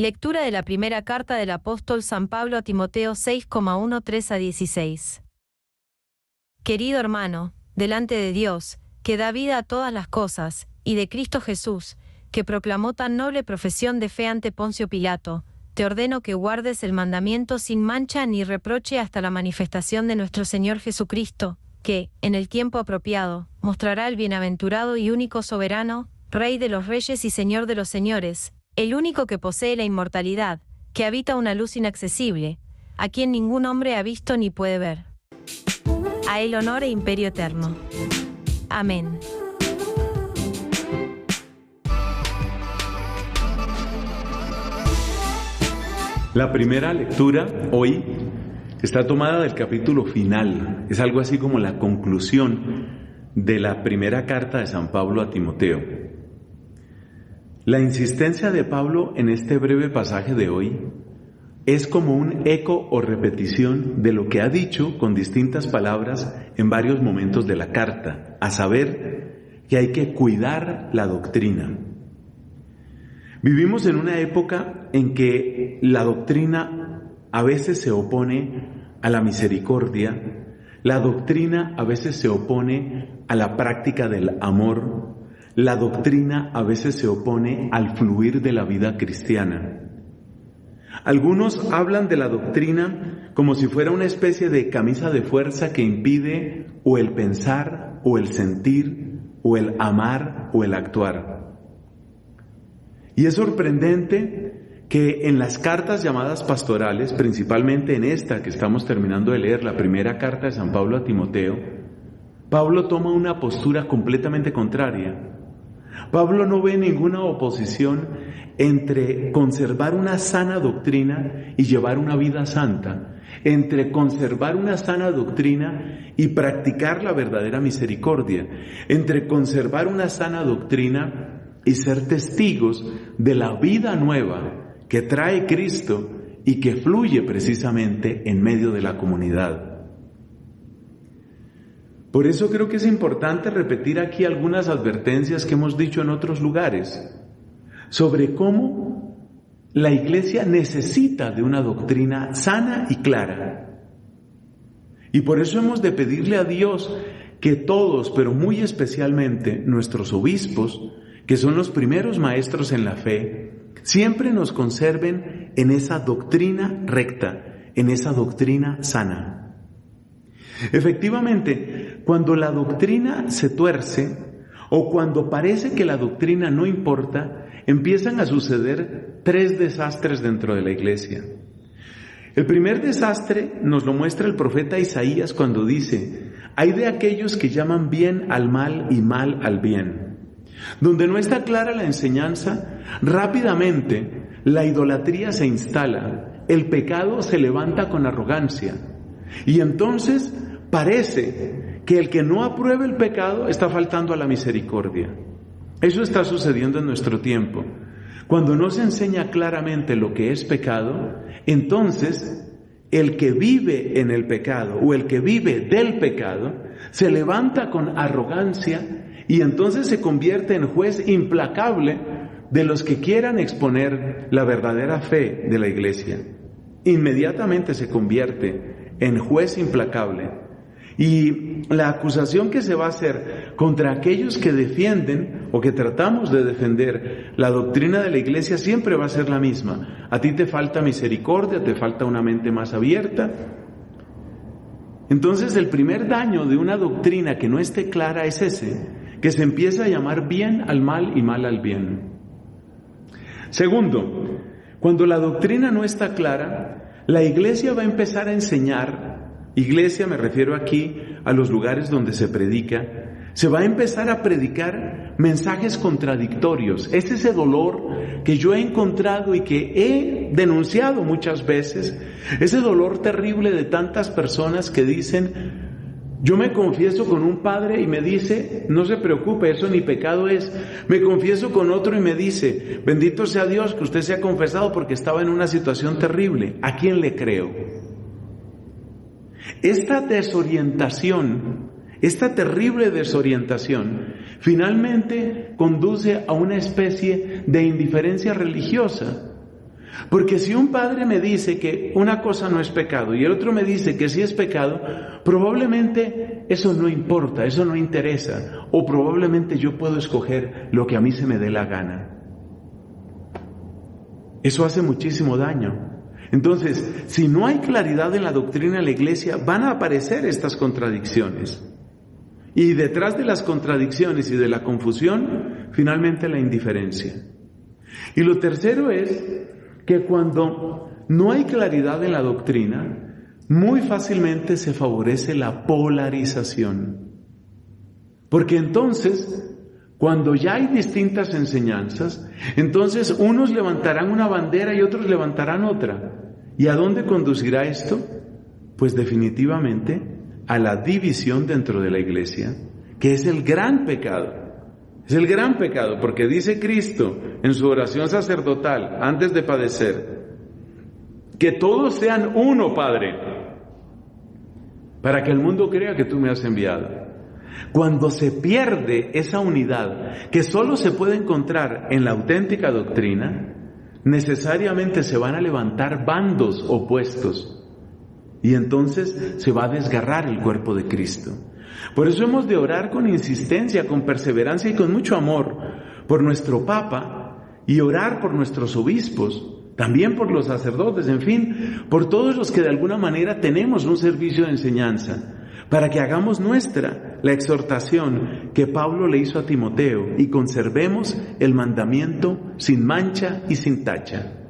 Lectura de la primera carta del apóstol San Pablo a Timoteo 6,1-3-16. Querido hermano, delante de Dios, que da vida a todas las cosas, y de Cristo Jesús, que proclamó tan noble profesión de fe ante Poncio Pilato, te ordeno que guardes el mandamiento sin mancha ni reproche hasta la manifestación de nuestro Señor Jesucristo, que, en el tiempo apropiado, mostrará el bienaventurado y único soberano, Rey de los reyes y Señor de los señores, el único que posee la inmortalidad, que habita una luz inaccesible, a quien ningún hombre ha visto ni puede ver. A él honor e imperio eterno. Amén. La primera lectura hoy está tomada del capítulo final. Es algo así como la conclusión de la primera carta de San Pablo a Timoteo. La insistencia de Pablo en este breve pasaje de hoy es como un eco o repetición de lo que ha dicho con distintas palabras en varios momentos de la carta, a saber que hay que cuidar la doctrina. Vivimos en una época en que la doctrina a veces se opone a la misericordia, la doctrina a veces se opone a la práctica del amor, la doctrina a veces se opone al fluir de la vida cristiana. Algunos hablan de la doctrina como si fuera una especie de camisa de fuerza que impide o el pensar, o el sentir, o el amar, o el actuar. Y es sorprendente que en las cartas llamadas pastorales, principalmente en esta que estamos terminando de leer, la primera carta de San Pablo a Timoteo, Pablo toma una postura completamente contraria. Pablo no ve ninguna oposición entre conservar una sana doctrina y llevar una vida santa, entre conservar una sana doctrina y practicar la verdadera misericordia, entre conservar una sana doctrina y ser testigos de la vida nueva que trae Cristo y que fluye precisamente en medio de la comunidad. Por eso creo que es importante repetir aquí algunas advertencias que hemos dicho en otros lugares sobre cómo la Iglesia necesita de una doctrina sana y clara. Y por eso hemos de pedirle a Dios que todos, pero muy especialmente nuestros obispos, que son los primeros maestros en la fe, siempre nos conserven en esa doctrina recta, en esa doctrina sana. Efectivamente, cuando la doctrina se tuerce o cuando parece que la doctrina no importa, empiezan a suceder tres desastres dentro de la Iglesia. El primer desastre nos lo muestra el profeta Isaías cuando dice: hay de aquellos que llaman bien al mal y mal al bien. Donde no está clara la enseñanza, rápidamente la idolatría se instala, el pecado se levanta con arrogancia y entonces parece que el que no apruebe el pecado está faltando a la misericordia. Eso está sucediendo en nuestro tiempo. Cuando no se enseña claramente lo que es pecado, entonces el que vive en el pecado o el que vive del pecado se levanta con arrogancia y entonces se convierte en juez implacable de los que quieran exponer la verdadera fe de la Iglesia. Inmediatamente se convierte en juez implacable. Y la acusación que se va a hacer contra aquellos que defienden o que tratamos de defender la doctrina de la Iglesia siempre va a ser la misma. A ti te falta misericordia, te falta una mente más abierta. Entonces el primer daño de una doctrina que no esté clara es ese, que se empieza a llamar bien al mal y mal al bien. Segundo, cuando la doctrina no está clara, la Iglesia va a empezar a enseñar. Iglesia, me refiero aquí a los lugares donde se predica, se va a empezar a predicar mensajes contradictorios. Es ese dolor que yo he encontrado y que he denunciado muchas veces, ese dolor terrible de tantas personas que dicen: yo me confieso con un padre y me dice, no se preocupe, eso ni pecado es. Me confieso con otro y me dice, bendito sea Dios que usted se ha confesado porque estaba en una situación terrible. ¿A quién le creo? Esta desorientación, esta terrible desorientación, finalmente conduce a una especie de indiferencia religiosa. Porque si un padre me dice que una cosa no es pecado y el otro me dice que sí es pecado, probablemente eso no importa, eso no interesa, o probablemente yo puedo escoger lo que a mí se me dé la gana. Eso hace muchísimo daño. Entonces, si no hay claridad en la doctrina de la Iglesia, van a aparecer estas contradicciones. Y detrás de las contradicciones y de la confusión, finalmente la indiferencia. Y lo tercero es que cuando no hay claridad en la doctrina, muy fácilmente se favorece la polarización. Porque entonces, cuando ya hay distintas enseñanzas, entonces unos levantarán una bandera y otros levantarán otra. ¿Y a dónde conducirá esto? Pues definitivamente a la división dentro de la Iglesia, que es el gran pecado. Es el gran pecado, porque dice Cristo en su oración sacerdotal, antes de padecer, que todos sean uno, Padre, para que el mundo crea que tú me has enviado. Cuando se pierde esa unidad, que solo se puede encontrar en la auténtica doctrina, necesariamente se van a levantar bandos opuestos, y entonces se va a desgarrar el cuerpo de Cristo. Por eso hemos de orar con insistencia, con perseverancia y con mucho amor por nuestro Papa y orar por nuestros obispos, también por los sacerdotes, en fin, por todos los que de alguna manera tenemos un servicio de enseñanza, para que hagamos nuestra la exhortación que Pablo le hizo a Timoteo y conservemos el mandamiento sin mancha y sin tacha.